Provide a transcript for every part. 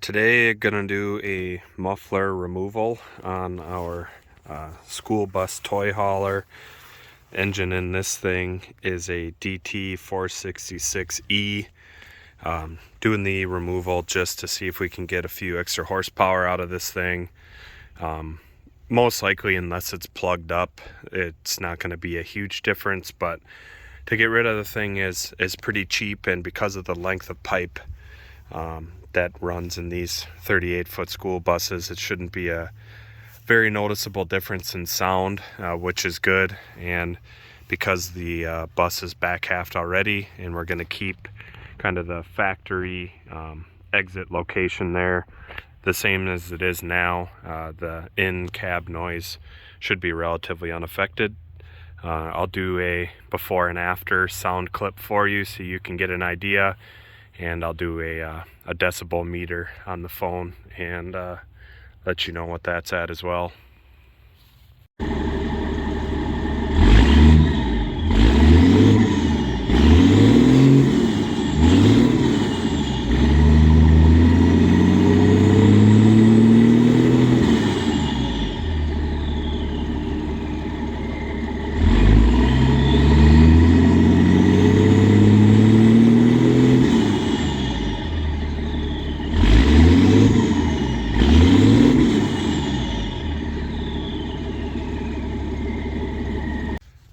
Today gonna do a muffler removal on our school bus toy hauler. Engine in this thing is a DT466e. Doing the removal just to see if we can get a few extra horsepower out of this thing. Most likely, unless it's plugged up, it's not going to be a huge difference, but to get rid of the thing is pretty cheap, and because of the length of pipe that runs in these 38-foot school buses, it shouldn't be a very noticeable difference in sound, which is good. And because the bus is back halved already, and we're going to keep kind of the factory exit location there the same as it is now, the in-cab noise should be relatively unaffected. I'll do a before and after sound clip for you so you can get an idea, and I'll do a decibel meter on the phone and let you know what that's at as well.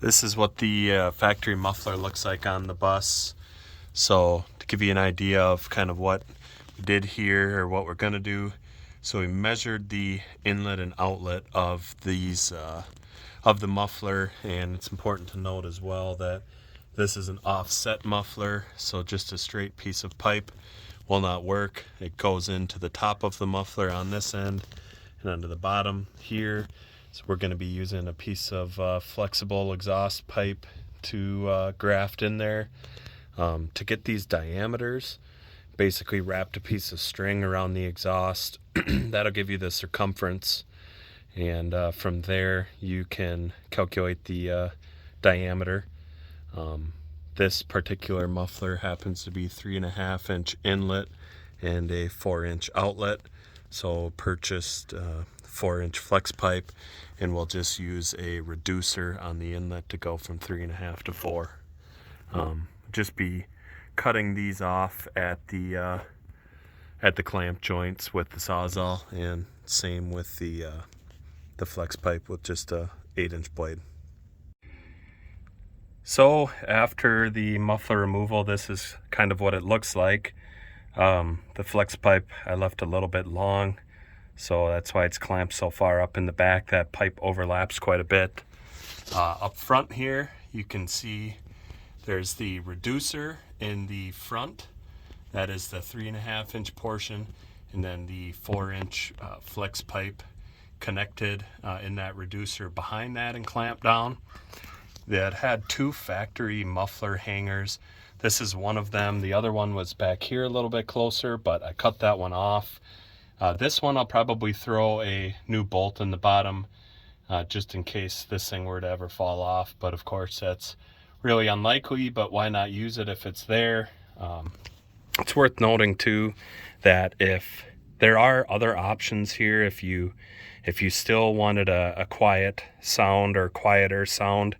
This is what the factory muffler looks like on the bus. So to give you an idea of kind of what we did here, or what we're gonna do, so we measured the inlet and outlet of these of the muffler, and it's important to note as well that this is an offset muffler, so just a straight piece of pipe will not work. It goes into the top of the muffler on this end and onto the bottom here. So we're going to be using a piece of flexible exhaust pipe to graft in there. To get these diameters, basically wrapped a piece of string around the exhaust. That'll give you the circumference, and from there you can calculate the diameter. This particular muffler happens to be 3.5-inch inlet and a 4-inch outlet, so purchased 4-inch flex pipe, and we'll just use a reducer on the inlet to go from 3.5 to 4. Just be cutting these off at the clamp joints with the Sawzall, and same with the flex pipe with just a 8-inch blade. So after the muffler removal, this is kind of what it looks like. The flex pipe I left a little bit long, so that's why it's clamped so far up in the back. That pipe overlaps quite a bit. Up front here, you can see there's the reducer in the front. That is the 3.5-inch portion, and then the 4-inch flex pipe connected in that reducer behind that and clamped down. That had 2 factory muffler hangers. This is one of them. The other one was back here a little bit closer, but I cut that one off. This one I'll probably throw a new bolt in the bottom just in case this thing were to ever fall off, but of course that's really unlikely, but why not use it if it's there? It's worth noting too that if there are other options here, if you still wanted a quiet sound or quieter sound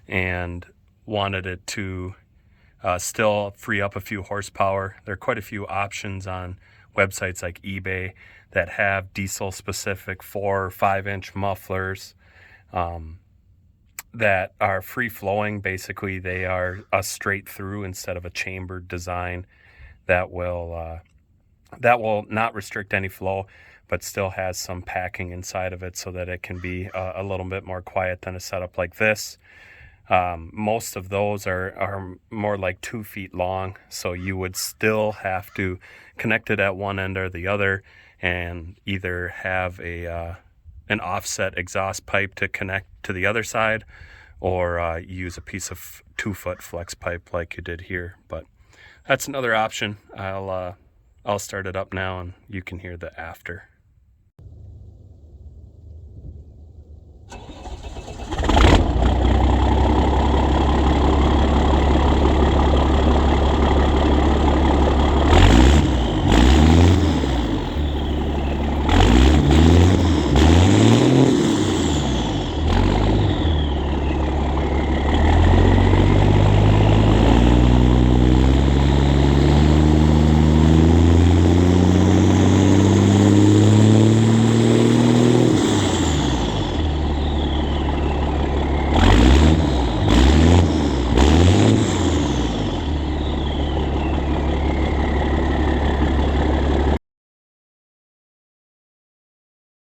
and wanted it to still free up a few horsepower, there are quite a few options on websites like eBay that have diesel specific 4 or 5-inch mufflers that are free flowing. Basically they are a straight through instead of a chambered design that will not restrict any flow, but still has some packing inside of it so that it can be a little bit more quiet than a setup like this. Most of those are more like 2 feet long, so you would still have to connect it at one end or the other, and either have an offset exhaust pipe to connect to the other side, or use a piece of 2-foot flex pipe like you did here. But that's another option. I'll start it up now and you can hear the after.